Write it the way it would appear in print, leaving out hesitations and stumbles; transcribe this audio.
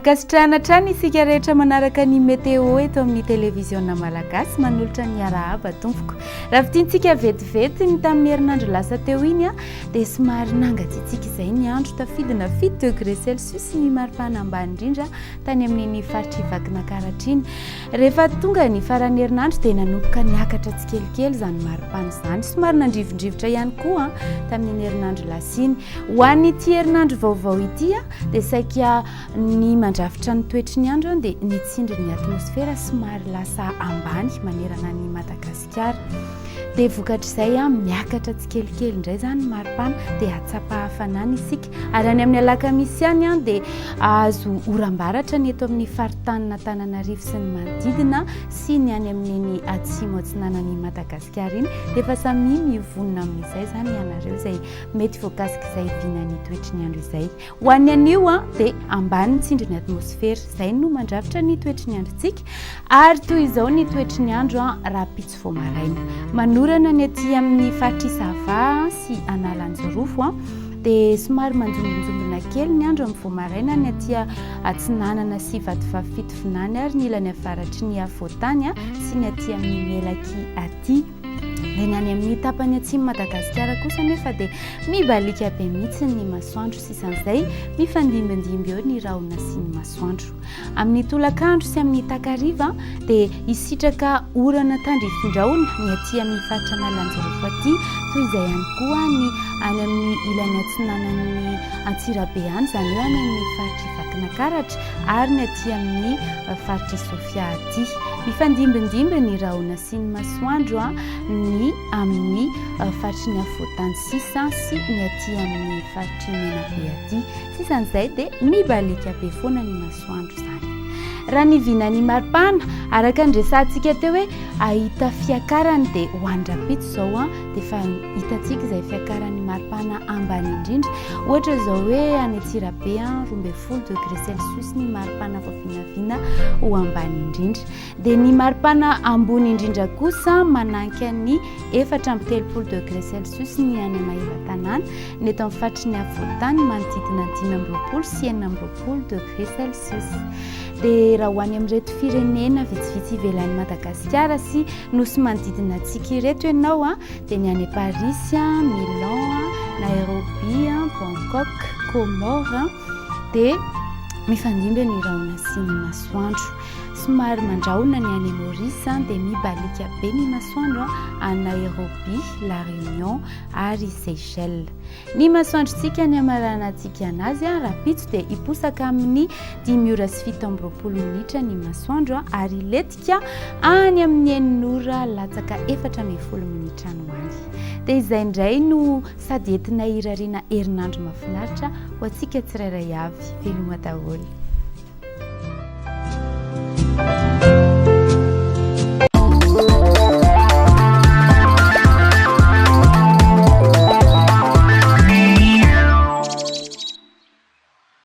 Mankasitrahana trany isika rehetra manaraka ny météo eto amin'ny télévision malagasy manolotra ny arahaba tompoko. Raha fitintsika vetivety ny tamin'ny herinandro lasa teo iny dia somary nangatsiatsika izay ny andro tafidina 7 degré Celsius ny maripana ambany indrindra tany amin'ny faritra Madagascar iny. Rehefa tonga ny faran'ny herinandro dia nanomboka niakatra tsikelikely izany maripana izany, somary nandrivondrivotra ihany koa tamin'ny herinandro lasa iny. Ho an'ity herinandro vaovao ity dia saika ny mandrafitra ny toetry ny andro dia nitsindry ny atmosfera somary lasa ambany manerana ny Madagascar. Dia vokatr'izay miakatra tsikelikely indray izany maripana dia atsapa hafanana isika. Ary any amin'ny alakamisy ihany dia azo oram-baratra ny eto amin'ny faritany Antananarivo sy ny manodidina sy ny any amin'ny atsimo atsinanan'ny Madagascar iny dia efa samy mivonona amin'izay izany ianareo izay mety voakasika izay vinany toetry ny andro izay. Ho any anio dia ambany nitsindry ny atmosfera, izay no mandrafitra ny toetry ny androntsika. Ary toy izao ny toetry ny andro raha pitso vao maraina. Manorana ny aty amin'ny faritra Isava sy Analanjorofo dia somary manjombonjombona kely ny andro amin'ny vao maraina ny aty Atsinanana sy Vatovavy ary ny ilany avaratry ny Afoatany sy ny aty amin'ny Melaky aty. Dia ny any amin'ny tapany atsimo Madagasikara kosa nefa dia mibalika be mihitsy ny masoandro sisan'izay mifandimbindimby eo ny rahona sy ny masoandro. Amin'ny tolakandro sy amin'ny takariva dia isitraka orana tandrifindraona ny aty amin'ny faritra Analanjorofo aty, toy izay ihany koa ny any amin'ny ilany atsinanan'ny Antsirabe any, izany hoe any amin'ny faritra Vakinakaratra ary ny aty amin'ny faritra Sofia aty. Mifandimbindimby ny rahona sy ny masoandro ny amin'ny faritry ny Afoatany sisa sy ny aty amin'ny faritry Menabe aty. Sisan'izay dia mibalika be foana ny masoandro izany. Raha ny vinany maripana araka ny resantsika teo hoe ahita fiakarany dia ho andrapitso izao dia efa hitantsika izay fiakaran'ny maripana ambany indrindra. Ohatra izao hoe any Antsirabe 12 degré Celsius ny maripana vao vinavina ho ambany indrindra. Dia ny maripana ambony indrindra kosa mananka ny 4.3 degré Celsius ny any Mahevatanana, ny eto amin'ny faritry ny Afoatany manodidina 5 sy 9 degré Celsius. Dia raha ho any amin'ireto firenena vitsivitsy ivelan'ny Madagasikara sy nosy manodidina antsika ireto ianao dia ny any Paris, Milan, Nairobi, Bangkok, Comores dia mifandimby ny rahona sy ny masoandro. Somary mandrahona ny any Maurice dia mibalika be ny masoandro a Nairobi, La Réunion ary Seychelles. Ny masoandrontsika ny amaranantsika anazy raha pitso dia hiposaka amin'ny 5:20 minitra ny masoandro ary letika any amin'ny 9 latsaka 4 minitra no any. Dia izay indray no sady entina hirariana herinandro mahafinaritra ho antsika tsirairay avy. Veloma daholo.